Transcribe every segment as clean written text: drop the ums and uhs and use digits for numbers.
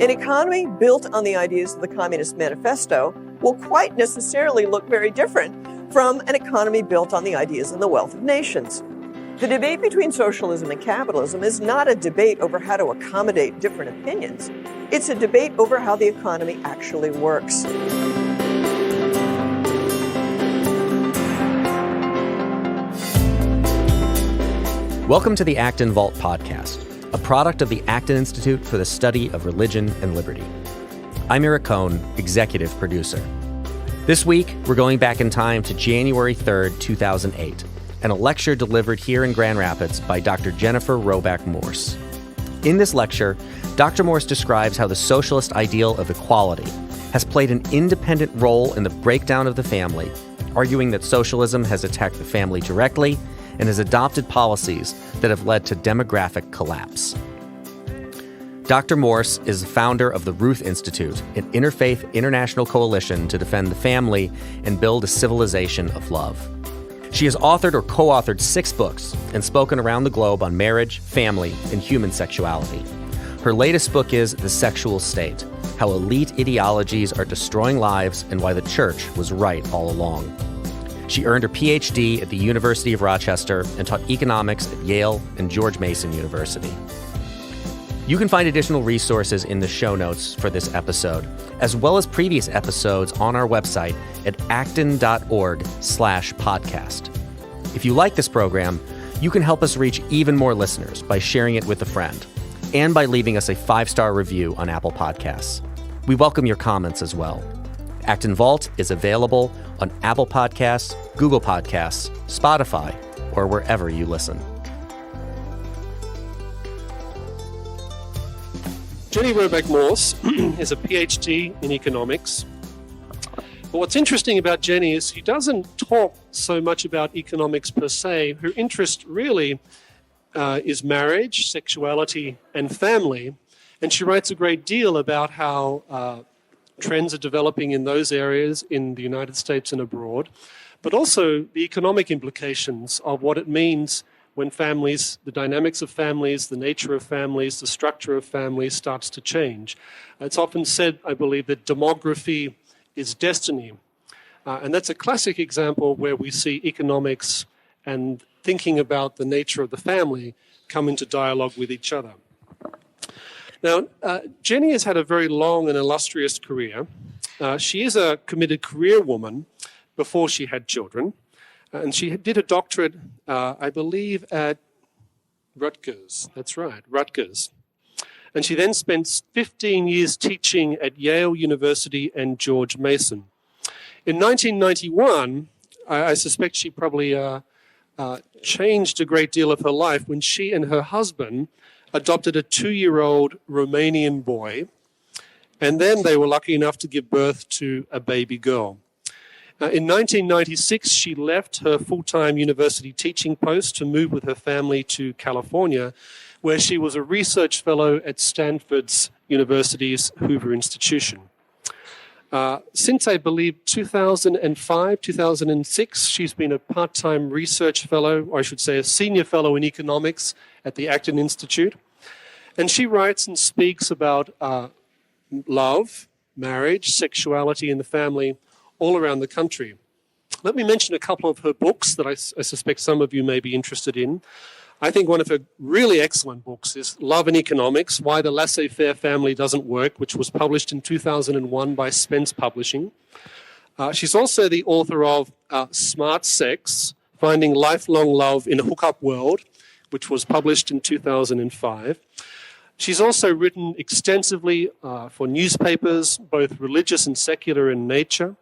An economy built on the ideas of the Communist Manifesto will quite necessarily look very different from an economy built on the ideas and the wealth of nations. The debate between socialism and capitalism is not a debate over how to accommodate different opinions. It's a debate over how the economy actually works. Welcome to the Acton Vault podcast, a product of the Acton Institute for the Study of Religion and Liberty. I'm Eric Cohn, executive producer. This week, we're going back in time to January 3rd, 2008, and a lecture delivered here in Grand Rapids by Dr. Jennifer Roback Morse. In this lecture, Dr. Morse describes how the socialist ideal of equality has played an independent role in the breakdown of the family, arguing that socialism has attacked the family directly and has adopted policies that have led to demographic collapse. Dr. Morse is the founder of the Ruth Institute, an interfaith international coalition to defend the family and build a civilization of love. She has authored or co-authored 6 books and spoken around the globe on marriage, family, and human sexuality. Her latest book is The Sexual State: How Elite Ideologies Are Destroying Lives and Why the Church Was Right All Along. She earned her Ph.D. at the University of Rochester and taught economics at Yale and George Mason University. You can find additional resources in the show notes for this episode, as well as previous episodes on our website at acton.org/podcast. If you like this program, you can help us reach even more listeners by sharing it with a friend and by leaving us a 5-star review on Apple Podcasts. We welcome your comments as well. Acton Vault is available on Apple Podcasts, Google Podcasts, Spotify, or wherever you listen. Jenny Roback Morse is a Ph.D. in economics. But what's interesting about Jenny is she doesn't talk so much about economics per se. Her interest really is marriage, sexuality, and family. And she writes a great deal about how trends are developing in those areas in the United States and abroad, but also the economic implications of what it means when families, the dynamics of families, the nature of families, the structure of families starts to change. It's often said, I believe, that demography is destiny. And that's a classic example where we see economics and thinking about the nature of the family come into dialogue with each other. Now, Jenny has had a very long and illustrious career. She is a committed career woman before she had children. And she did a doctorate, I believe, at Rutgers. That's right, Rutgers. And she then spent 15 years teaching at Yale University and George Mason. In 1991, I suspect she probably changed a great deal of her life when she and her husband adopted a 2-year-old Romanian boy, and then they were lucky enough to give birth to a baby girl. In 1996, she left her full-time university teaching post to move with her family to California, where she was a research fellow at Stanford's University's Hoover Institution. Since, I believe, 2005, 2006, she's been a part-time research fellow, or I should say a senior fellow in economics at the Acton Institute. And she writes and speaks about love, marriage, sexuality, and the family all around the country. Let me mention a couple of her books that I suspect some of you may be interested in. I think one of her really excellent books is Love and Economics: Why the Laissez-Faire Family Doesn't Work, which was published in 2001 by Spence Publishing. She's also the author of Smart Sex: Finding Lifelong Love in a Hookup World, which was published in 2005. She's also written extensively for newspapers, both religious and secular in nature.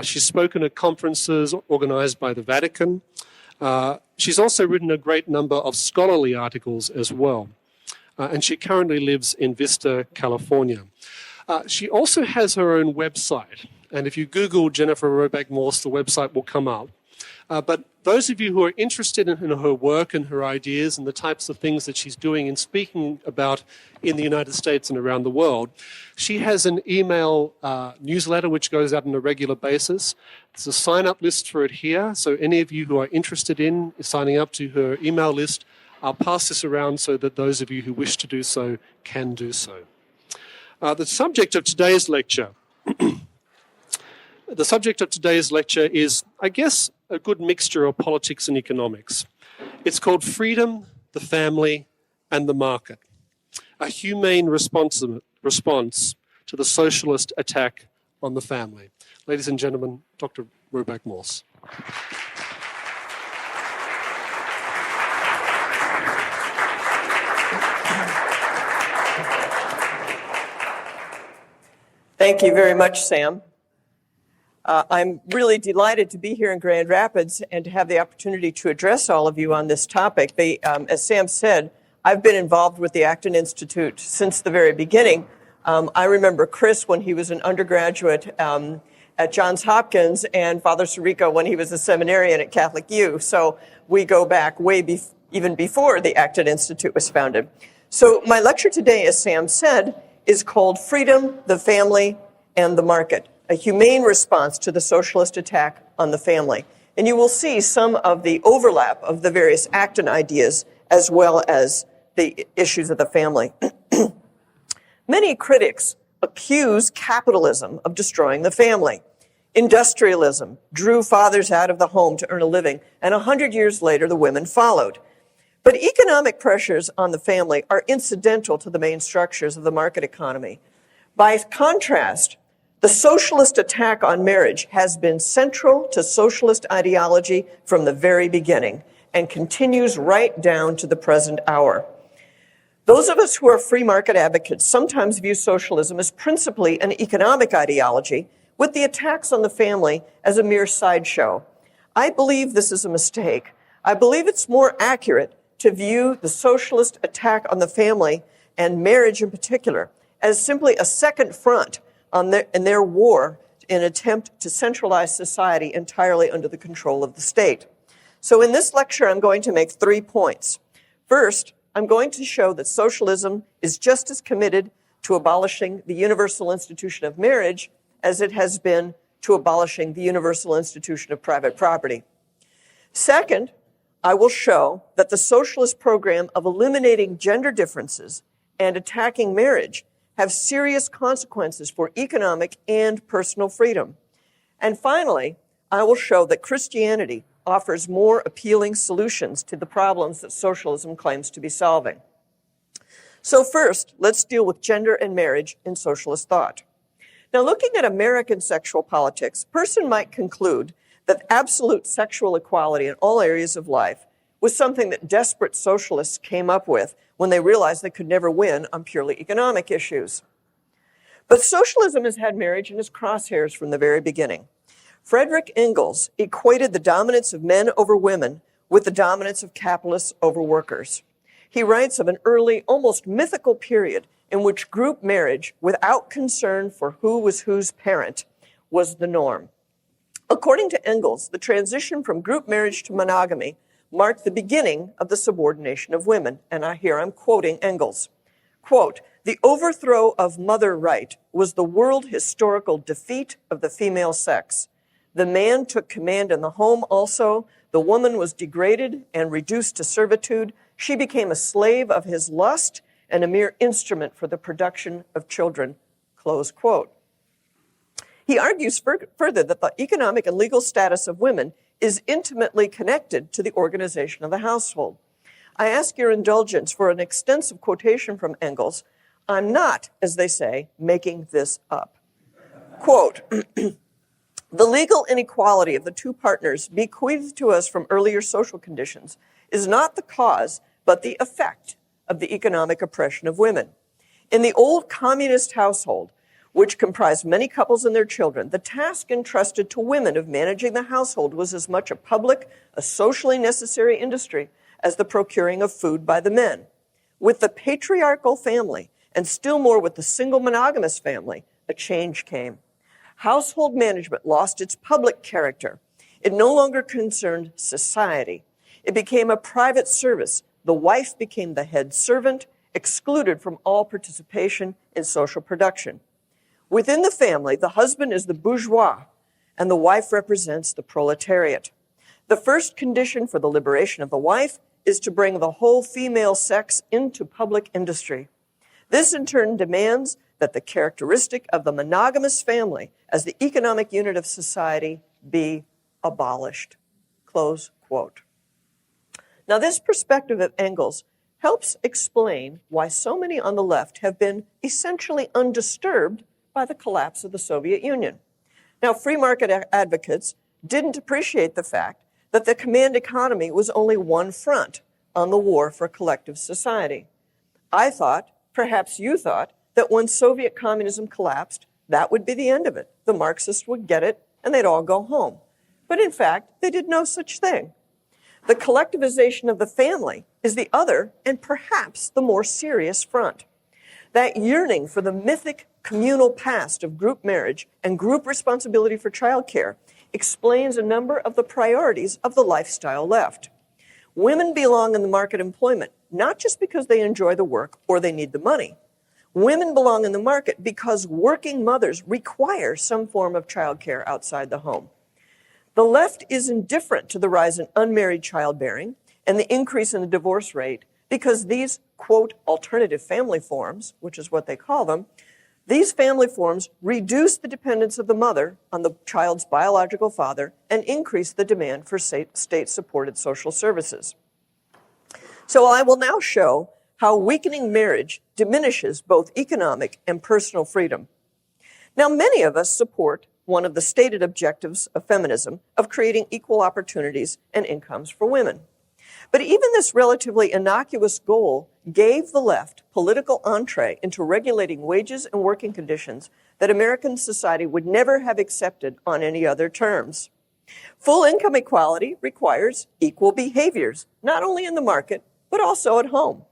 She's spoken at conferences organized by the Vatican. She's also written a great number of scholarly articles as well. And she currently lives in Vista, California. She also has her own website. And if you Google Jennifer Roback Morse, the website will come up. But those of you who are interested in her work and her ideas and the types of things that she's doing and speaking about in the United States and around the world, she has an email newsletter which goes out on a regular basis. There's a sign-up list for it here. So any of you who are interested in signing up to her email list, I'll pass this around so that those of you who wish to do so can do so. The subject of today's lecture is, I guess, a good mixture of politics and economics. It's called Freedom, the Family, and the Market, a humane response to the socialist attack on the family. Ladies and gentlemen, Dr. Roback Morse. Thank you very much, Sam. I'm really delighted to be here in Grand Rapids and to have the opportunity to address all of you on this topic. As Sam said, I've been involved with the Acton Institute since the very beginning. I remember Chris when he was an undergraduate at Johns Hopkins and Father Sirico when he was a seminarian at Catholic U. So we go back even before the Acton Institute was founded. So my lecture today, as Sam said, is called Freedom, the Family, and the Market, a humane response to the socialist attack on the family. And you will see some of the overlap of the various Acton ideas as well as the issues of the family. Many critics accuse capitalism of destroying the family. Industrialism drew fathers out of the home to earn a living, and 100 years later, the women followed. But economic pressures on the family are incidental to the main structures of the market economy. By contrast, the socialist attack on marriage has been central to socialist ideology from the very beginning and continues right down to the present hour. Those of us who are free market advocates sometimes view socialism as principally an economic ideology, with the attacks on the family as a mere sideshow. I believe this is a mistake. I believe it's more accurate to view the socialist attack on the family and marriage in particular as simply a second front in their war in an attempt to centralize society entirely under the control of the state. So in this lecture, I'm going to make 3 points. First, I'm going to show that socialism is just as committed to abolishing the universal institution of marriage as it has been to abolishing the universal institution of private property. Second, I will show that the socialist program of eliminating gender differences and attacking marriage have serious consequences for economic and personal freedom. And finally, I will show that Christianity offers more appealing solutions to the problems that socialism claims to be solving. So first, let's deal with gender and marriage in socialist thought. Now, looking at American sexual politics, a person might conclude that absolute sexual equality in all areas of life was something that desperate socialists came up with when they realized they could never win on purely economic issues. But socialism has had marriage in its crosshairs from the very beginning. Friedrich Engels equated the dominance of men over women with the dominance of capitalists over workers. He writes of an early, almost mythical period in which group marriage, without concern for who was whose parent, was the norm. According to Engels, the transition from group marriage to monogamy marked the beginning of the subordination of women. And here I'm quoting Engels. Quote, "The overthrow of mother right was the world historical defeat of the female sex. The man took command in the home also. The woman was degraded and reduced to servitude. She became a slave of his lust and a mere instrument for the production of children." Close quote. He argues further that the economic and legal status of women is intimately connected to the organization of the household. I ask your indulgence for an extensive quotation from Engels. I'm not, as they say, making this up. Quote, "The legal inequality of the two partners bequeathed to us from earlier social conditions is not the cause, but the effect of the economic oppression of women. In the old communist household, which comprised many couples and their children, the task entrusted to women of managing the household was as much a socially necessary industry as the procuring of food by the men. With the patriarchal family, and still more with the single monogamous family, a change came. Household management lost its public character. It no longer concerned society. It became a private service. The wife became the head servant, excluded from all participation in social production. Within the family, the husband is the bourgeois, and the wife represents the proletariat. The first condition for the liberation of the wife is to bring the whole female sex into public industry. This, in turn, demands that the characteristic of the monogamous family as the economic unit of society be abolished. Close quote. Now, this perspective of Engels helps explain why so many on the left have been essentially undisturbed by the collapse of the Soviet Union. Now, free market advocates didn't appreciate the fact that the command economy was only one front on the war for collective society. I thought, perhaps you thought, that when Soviet communism collapsed, that would be the end of it. The Marxists would get it, and they'd all go home. But in fact, they did no such thing. The collectivization of the family is the other and perhaps the more serious front. That yearning for the mythic communal past of group marriage and group responsibility for childcare explains a number of the priorities of the lifestyle left. Women belong in the market employment, not just because they enjoy the work or they need the money. Women belong in the market because working mothers require some form of childcare outside the home. The left is indifferent to the rise in unmarried childbearing and the increase in the divorce rate because these, quote, alternative family forms, which is what they call them, these family forms reduce the dependence of the mother on the child's biological father and increase the demand for state-supported social services. So I will now show how weakening marriage diminishes both economic and personal freedom. Now, many of us support one of the stated objectives of feminism of creating equal opportunities and incomes for women. But even this relatively innocuous goal gave the left political entree into regulating wages and working conditions that American society would never have accepted on any other terms. Full income equality requires equal behaviors, not only in the market, but also at home.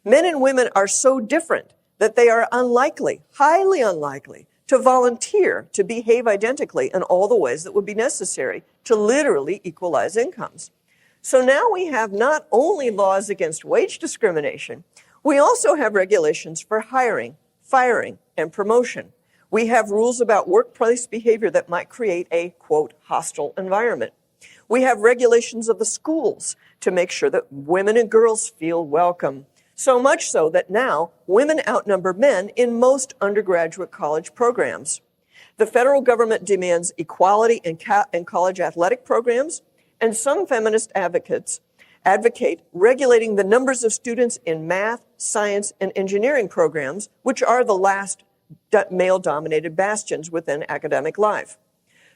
Men and women are so different that they are unlikely, highly unlikely, to volunteer to behave identically in all the ways that would be necessary to literally equalize incomes. So now we have not only laws against wage discrimination, we also have regulations for hiring, firing, and promotion. We have rules about workplace behavior that might create a, quote, hostile environment. We have regulations of the schools to make sure that women and girls feel welcome. So much so that now women outnumber men in most undergraduate college programs. The federal government demands equality in college athletic programs, and some feminist advocates advocate regulating the numbers of students in math, science, and engineering programs, which are the last male-dominated bastions within academic life.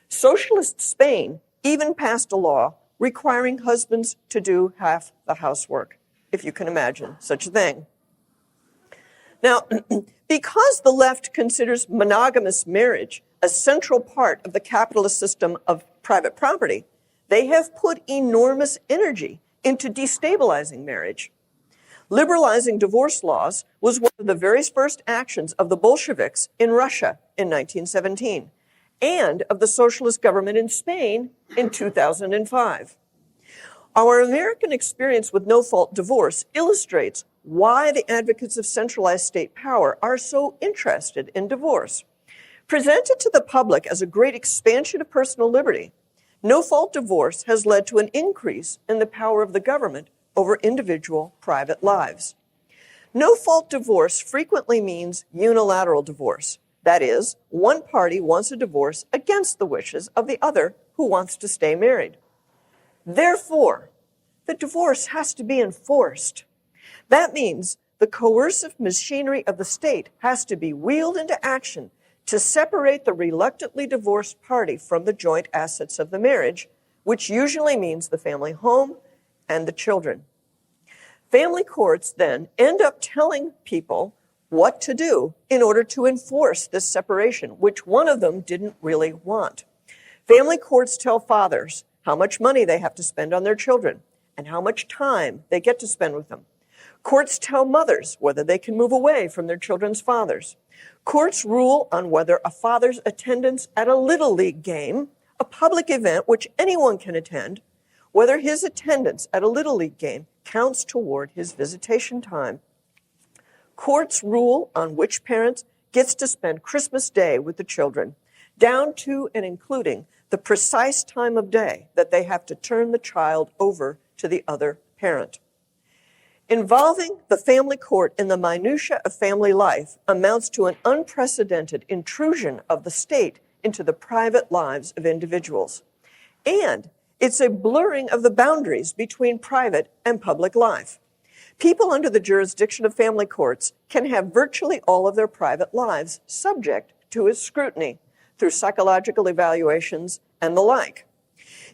Socialist Spain even passed a law requiring husbands to do half the housework, if you can imagine such a thing. Now, because the left considers monogamous marriage a central part of the capitalist system of private property, they have put enormous energy into destabilizing marriage. Liberalizing divorce laws was one of the very first actions of the Bolsheviks in Russia in 1917 and of the socialist government in Spain in 2005. Our American experience with no-fault divorce illustrates why the advocates of centralized state power are so interested in divorce. Presented to the public as a great expansion of personal liberty, no-fault divorce has led to an increase in the power of the government over individual private lives. No-fault divorce frequently means unilateral divorce. That is, one party wants a divorce against the wishes of the other who wants to stay married. Therefore, the divorce has to be enforced. That means the coercive machinery of the state has to be wheeled into action to separate the reluctantly divorced party from the joint assets of the marriage, which usually means the family home and the children. Family courts then end up telling people what to do in order to enforce this separation, which one of them didn't really want. Family courts tell fathers how much money they have to spend on their children and how much time they get to spend with them. Courts tell mothers whether they can move away from their children's fathers. Courts rule on whether a father's attendance at a Little League game, a public event which anyone can attend, whether his attendance at a Little League game counts toward his visitation time. Courts rule on which parent gets to spend Christmas Day with the children, down to and including the precise time of day that they have to turn the child over to the other parent. Involving the family court in the minutiae of family life amounts to an unprecedented intrusion of the state into the private lives of individuals. And it's a blurring of the boundaries between private and public life. People under the jurisdiction of family courts can have virtually all of their private lives subject to its scrutiny through psychological evaluations and the like.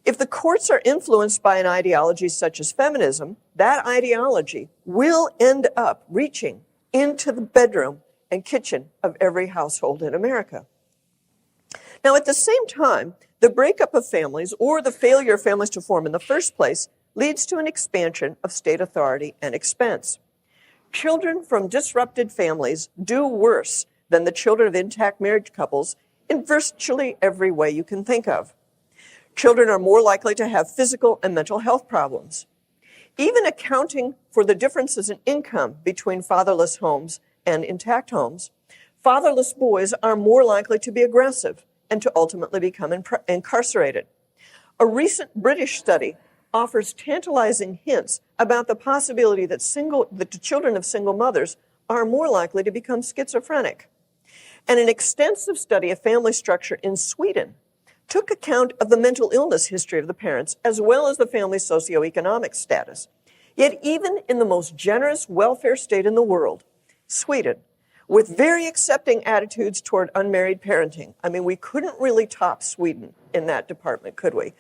If the courts are influenced by an ideology such as feminism, that ideology will end up reaching into the bedroom and kitchen of every household in America. Now, at the same time, the breakup of families or the failure of families to form in the first place leads to an expansion of state authority and expense. Children from disrupted families do worse than the children of intact marriage couples in virtually every way you can think of. Children are more likely to have physical and mental health problems. Even accounting for the differences in income between fatherless homes and intact homes, fatherless boys are more likely to be aggressive and to ultimately become incarcerated. A recent British study offers tantalizing hints about the possibility that the children of single mothers are more likely to become schizophrenic. And an extensive study of family structure in Sweden took account of the mental illness history of the parents as well as the family's socioeconomic status. Yet even in the most generous welfare state in the world, Sweden, with very accepting attitudes toward unmarried parenting, I mean, we couldn't really top Sweden in that department, could we?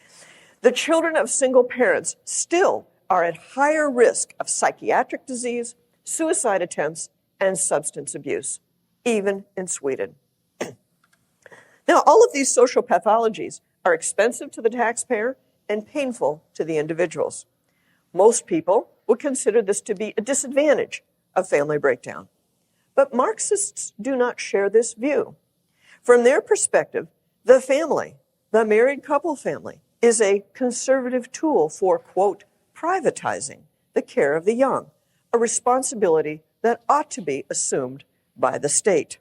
The children of single parents still are at higher risk of psychiatric disease, suicide attempts, and substance abuse, even in Sweden. Now, all of these social pathologies are expensive to the taxpayer and painful to the individuals. Most people would consider this to be a disadvantage of family breakdown. But Marxists do not share this view. From their perspective, the family, the married couple family, is a conservative tool for, quote, privatizing the care of the young, a responsibility that ought to be assumed by the state.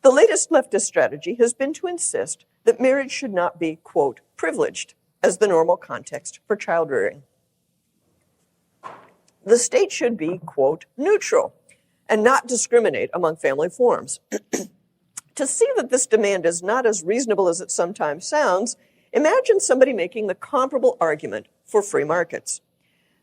The latest leftist strategy has been to insist that marriage should not be, quote, privileged as the normal context for child rearing. The state should be, quote, neutral and not discriminate among family forms. To see that this demand is not as reasonable as it sometimes sounds, imagine somebody making the comparable argument for free markets.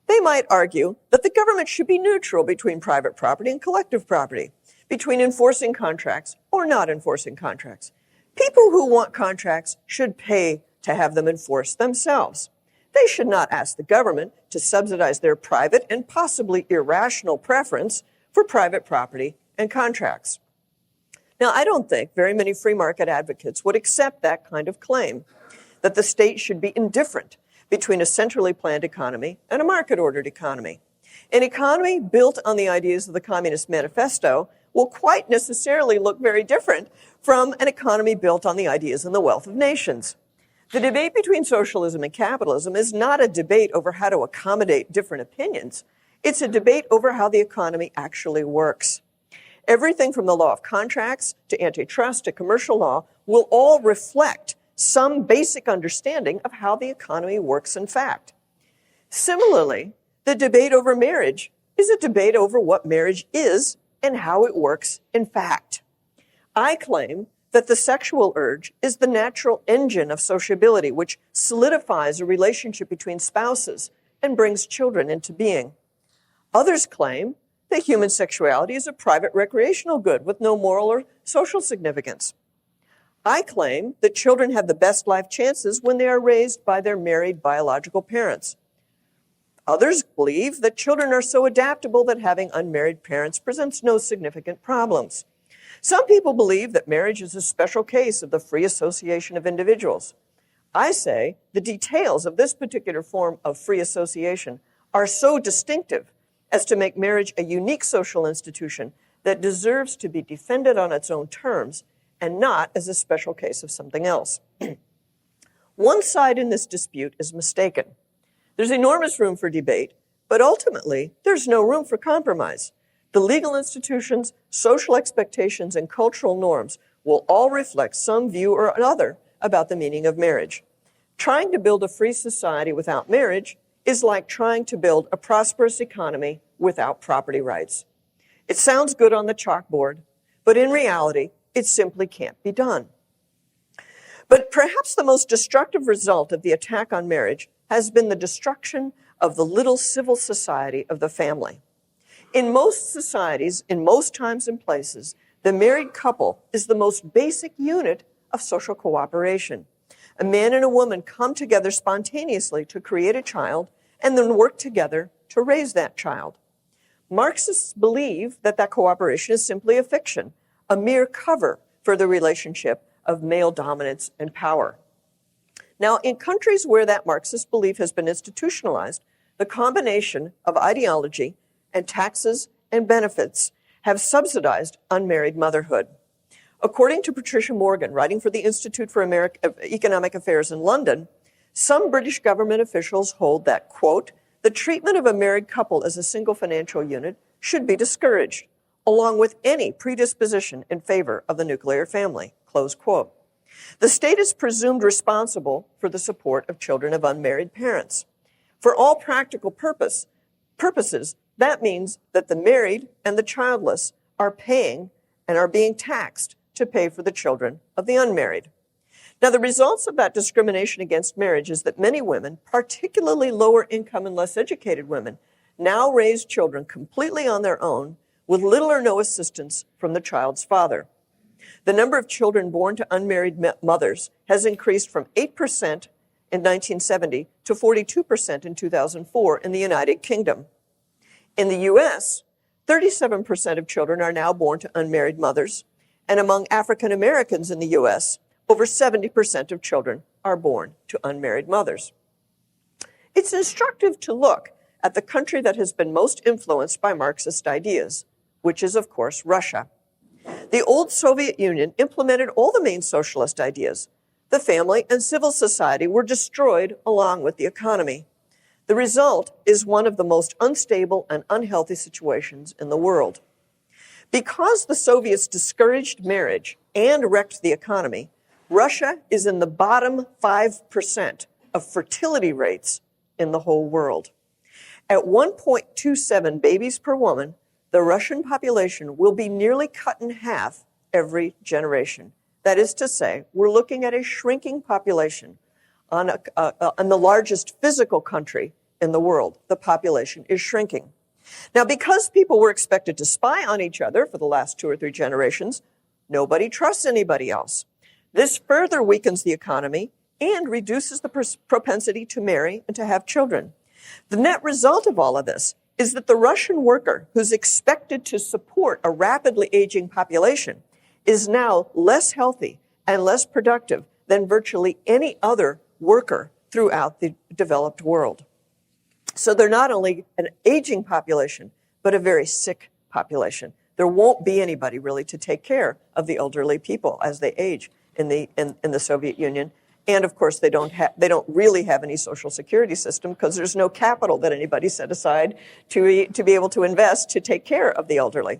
They might argue that the government should be neutral between private property and collective property, between enforcing contracts or not enforcing contracts. People who want contracts should pay to have them enforced themselves. They should not ask the government to subsidize their private and possibly irrational preference for private property and contracts. Now, I don't think very many free market advocates would accept that kind of claim, that the state should be indifferent between a centrally planned economy and a market-ordered economy. An economy built on the ideas of the Communist Manifesto will quite necessarily look very different from an economy built on the ideas and the wealth of nations. The debate between socialism and capitalism is not a debate over how to accommodate different opinions. It's a debate over how the economy actually works. Everything from the law of contracts to antitrust to commercial law will all reflect some basic understanding of how the economy works in fact. Similarly, the debate over marriage is a debate over what marriage is and how it works in fact. I claim that the sexual urge is the natural engine of sociability, which solidifies a relationship between spouses and brings children into being. Others claim that human sexuality is a private recreational good with no moral or social significance. I claim that children have the best life chances when they are raised by their married biological parents. Others believe that children are so adaptable that having unmarried parents presents no significant problems. Some people believe that marriage is a special case of the free association of individuals. I say the details of this particular form of free association are so distinctive as to make marriage a unique social institution that deserves to be defended on its own terms and not as a special case of something else. One side in this dispute is mistaken. There's enormous room for debate, but ultimately, there's no room for compromise. The legal institutions, social expectations, and cultural norms will all reflect some view or another about the meaning of marriage. Trying to build a free society without marriage is like trying to build a prosperous economy without property rights. It sounds good on the chalkboard, but in reality, it simply can't be done. But perhaps the most destructive result of the attack on marriage has been the destruction of the little civil society of the family. In most societies, in most times and places, the married couple is the most basic unit of social cooperation. A man and a woman come together spontaneously to create a child and then work together to raise that child. Marxists believe that that cooperation is simply a fiction, a mere cover for the relationship of male dominance and power. Now, in countries where that Marxist belief has been institutionalized, the combination of ideology and taxes and benefits have subsidized unmarried motherhood. According to Patricia Morgan, writing for the Institute for Economic Affairs in London, some British government officials hold that, quote, the treatment of a married couple as a single financial unit should be discouraged, along with any predisposition in favor of the nuclear family, close quote. The state is presumed responsible for the support of children of unmarried parents. For all practical purposes, that means that the married and the childless are paying and are being taxed to pay for the children of the unmarried. Now, the results of that discrimination against marriage is that many women, particularly lower income and less educated women, now raise children completely on their own with little or no assistance from the child's father. The number of children born to unmarried mothers has increased from 8% in 1970 to 42% in 2004 in the United Kingdom. In the U.S., 37% of children are now born to unmarried mothers, and among African Americans in the U.S., over 70% of children are born to unmarried mothers. It's instructive to look at the country that has been most influenced by Marxist ideas, which is, of course, Russia. The old Soviet Union implemented all the main socialist ideas. The family and civil society were destroyed along with the economy. The result is one of the most unstable and unhealthy situations in the world. Because the Soviets discouraged marriage and wrecked the economy, Russia is in the bottom 5% of fertility rates in the whole world. At 1.27 babies per woman, the Russian population will be nearly cut in half every generation. That is to say, we're looking at a shrinking population on the largest physical country in the world. The population is shrinking. Now, because people were expected to spy on each other for the last 2 or 3 generations, nobody trusts anybody else. This further weakens the economy and reduces the propensity to marry and to have children. The net result of all of this is that the Russian worker, who's expected to support a rapidly aging population, is now less healthy and less productive than virtually any other worker throughout the developed world. So they're not only an aging population, but a very sick population. There won't be anybody really to take care of the elderly people as they age in the Soviet Union. And of course, they don't really have any social security system because there's no capital that anybody set aside to be able to invest to take care of the elderly.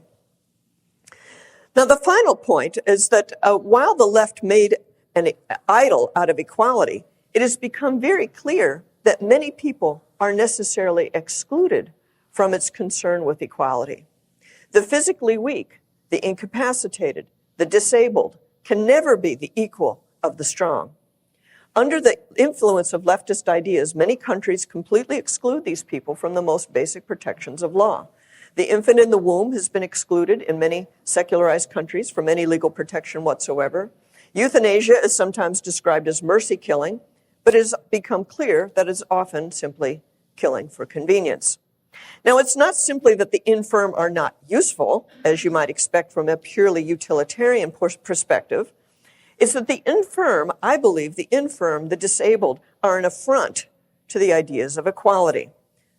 Now, the final point is that while the left made an idol out of equality, it has become very clear that many people are necessarily excluded from its concern with equality. The physically weak, the incapacitated, the disabled can never be the equal of the strong. Under the influence of leftist ideas, many countries completely exclude these people from the most basic protections of law. The infant in the womb has been excluded in many secularized countries from any legal protection whatsoever. Euthanasia is sometimes described as mercy killing, but it has become clear that it's often simply killing for convenience. Now, it's not simply that the infirm are not useful, as you might expect from a purely utilitarian perspective. It's that the infirm, I believe, the disabled, are an affront to the ideas of equality.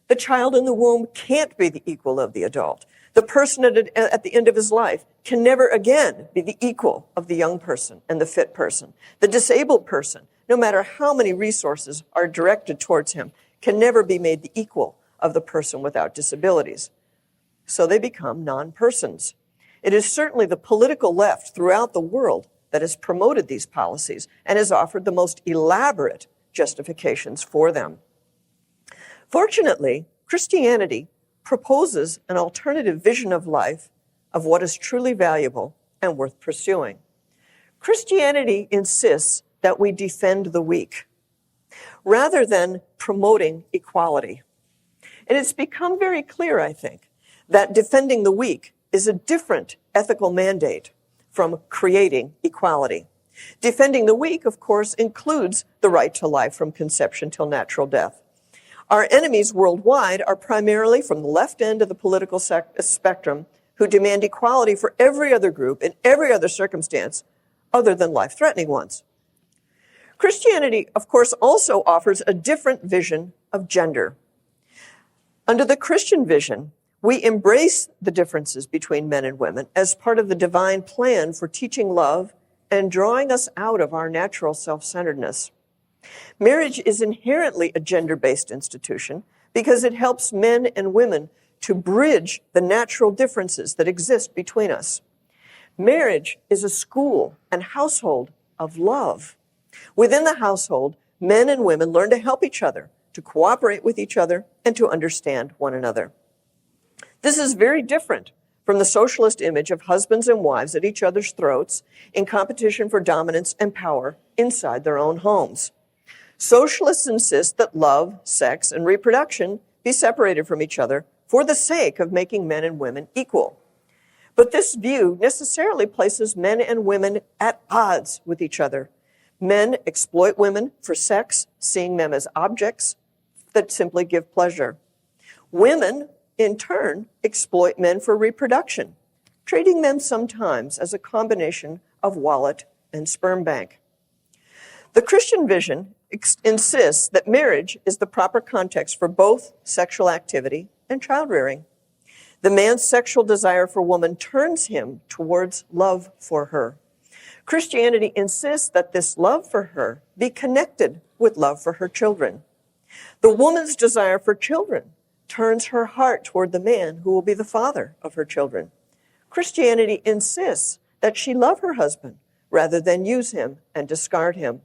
The child in the womb can't be the equal of the adult. The person at the end of his life can never again be the equal of the young person and the fit person. The disabled person, no matter how many resources are directed towards him, can never be made the equal of the person without disabilities. So they become non-persons. It is certainly the political left throughout the world that has promoted these policies and has offered the most elaborate justifications for them. Fortunately, Christianity proposes an alternative vision of life, of what is truly valuable and worth pursuing. Christianity insists that we defend the weak, rather than promoting equality. And it's become very clear, I think, that defending the weak is a different ethical mandate from creating equality. Defending the weak, of course, includes the right to life from conception till natural death. Our enemies worldwide are primarily from the left end of the political spectrum, who demand equality for every other group in every other circumstance other than life-threatening ones. Christianity, of course, also offers a different vision of gender. Under the Christian vision, we embrace the differences between men and women as part of the divine plan for teaching love and drawing us out of our natural self-centeredness. Marriage is inherently a gender-based institution because it helps men and women to bridge the natural differences that exist between us. Marriage is a school and household of love. Within the household, men and women learn to help each other, to cooperate with each other, and to understand one another. This is very different from the socialist image of husbands and wives at each other's throats in competition for dominance and power inside their own homes. Socialists insist that love, sex, and reproduction be separated from each other for the sake of making men and women equal. But this view necessarily places men and women at odds with each other. Men exploit women for sex, seeing them as objects that simply give pleasure. Women, in turn, exploit men for reproduction, treating them sometimes as a combination of wallet and sperm bank. The Christian vision insists that marriage is the proper context for both sexual activity and child-rearing. The man's sexual desire for woman turns him towards love for her. Christianity insists that this love for her be connected with love for her children. The woman's desire for children turns her heart toward the man who will be the father of her children. Christianity insists that she love her husband rather than use him and discard him.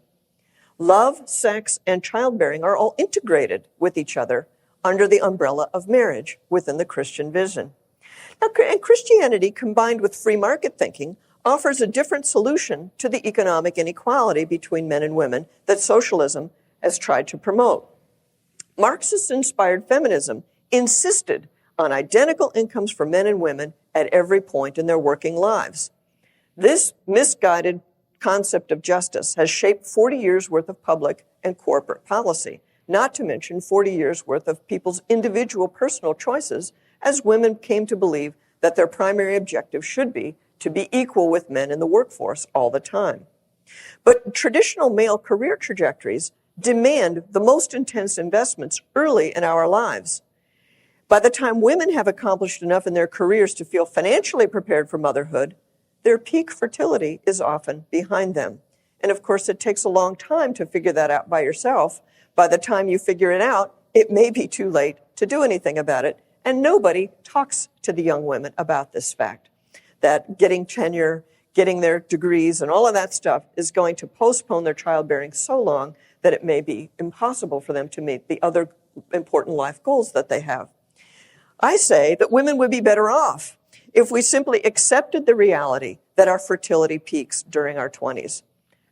Love, sex, and childbearing are all integrated with each other under the umbrella of marriage within the Christian vision. Now, and Christianity, combined with free market thinking, offers a different solution to the economic inequality between men and women that socialism has tried to promote. Marxist-inspired feminism insisted on identical incomes for men and women at every point in their working lives. This misguided concept of justice has shaped 40 years worth of public and corporate policy, not to mention 40 years worth of people's individual personal choices as women came to believe that their primary objective should be to be equal with men in the workforce all the time. But traditional male career trajectories demand the most intense investments early in our lives. By the time women have accomplished enough in their careers to feel financially prepared for motherhood, their peak fertility is often behind them. And of course, it takes a long time to figure that out by yourself. By the time you figure it out, it may be too late to do anything about it. And nobody talks to the young women about this fact, that getting tenure, getting their degrees, and all of that stuff is going to postpone their childbearing so long that it may be impossible for them to meet the other important life goals that they have. I say that women would be better off if we simply accepted the reality that our fertility peaks during our 20s.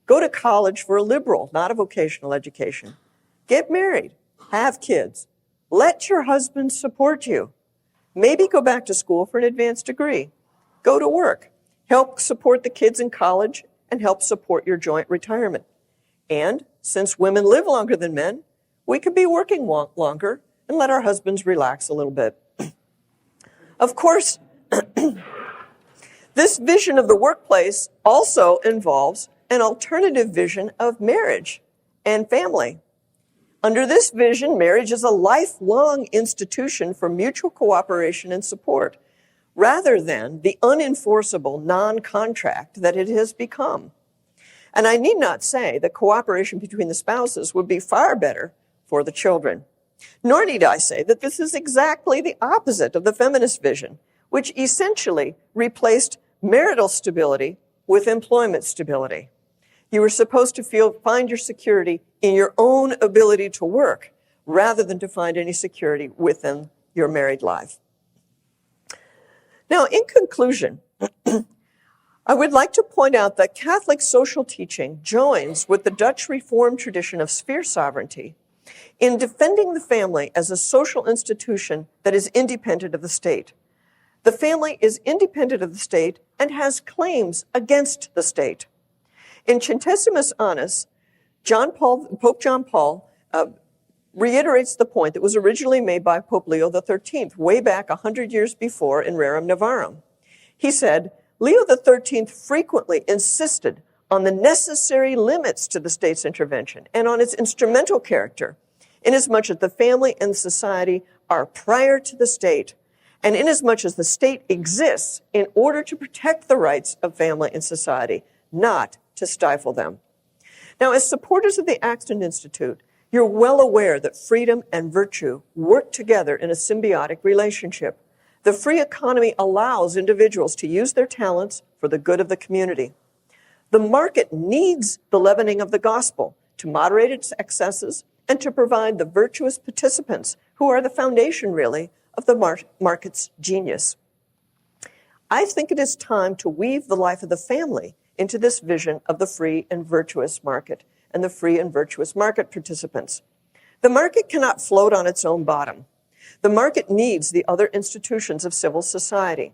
Go to college for a liberal, not a vocational education. Get married, have kids. Let your husband support you. Maybe go back to school for an advanced degree. Go to work. Help support the kids in college and help support your joint retirement. And since women live longer than men, we could be working longer and let our husbands relax a little bit. Of course, this vision of the workplace also involves an alternative vision of marriage and family. Under this vision, marriage is a lifelong institution for mutual cooperation and support, rather than the unenforceable non-contract that it has become. And I need not say that cooperation between the spouses would be far better for the children. Nor need I say that this is exactly the opposite of the feminist vision, which essentially replaced marital stability with employment stability. You were supposed to find your security in your own ability to work, rather than to find any security within your married life. Now, in conclusion, I would like to point out that Catholic social teaching joins with the Dutch Reformed tradition of sphere sovereignty in defending the family as a social institution that is independent of the state. The family is independent of the state and has claims against the state. In Centesimus Annus, Pope John Paul reiterates the point that was originally made by Pope Leo XIII way back 100 years before in Rerum Novarum. He said, Leo XIII frequently insisted on the necessary limits to the state's intervention and on its instrumental character, inasmuch as the family and society are prior to the state, and inasmuch as the state exists in order to protect the rights of family and society, not to stifle them. Now, as supporters of the Acton Institute, you're well aware that freedom and virtue work together in a symbiotic relationship. The free economy allows individuals to use their talents for the good of the community. The market needs the leavening of the gospel to moderate its excesses and to provide the virtuous participants who are the foundation, really, of the market's genius. I think it is time to weave the life of the family into this vision of the free and virtuous market and the free and virtuous market participants. The market cannot float on its own bottom. The market needs the other institutions of civil society.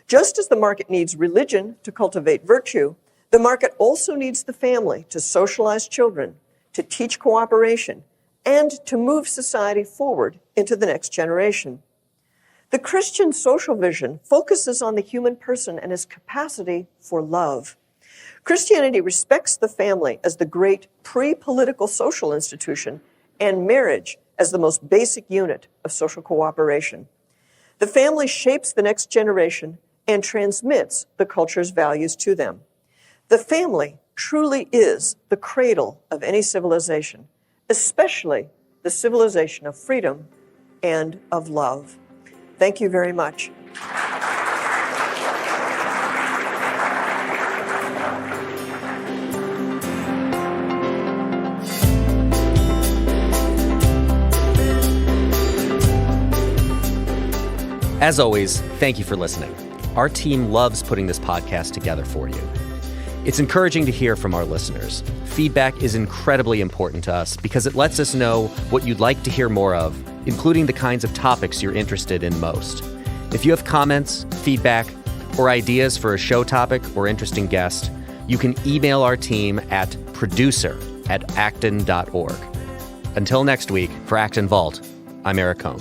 Just as the market needs religion to cultivate virtue, the market also needs the family to socialize children, to teach cooperation, and to move society forward into the next generation. The Christian social vision focuses on the human person and his capacity for love. Christianity respects the family as the great pre-political social institution and marriage as the most basic unit of social cooperation. The family shapes the next generation and transmits the culture's values to them. The family truly is the cradle of any civilization, especially the civilization of freedom and of love. Thank you very much. As always, thank you for listening. Our team loves putting this podcast together for you. It's encouraging to hear from our listeners. Feedback is incredibly important to us because it lets us know what you'd like to hear more of, including the kinds of topics you're interested in most. If you have comments, feedback, or ideas for a show topic or interesting guest, you can email our team at producer@acton.org. Until next week, for Acton Vault, I'm Eric Cohn.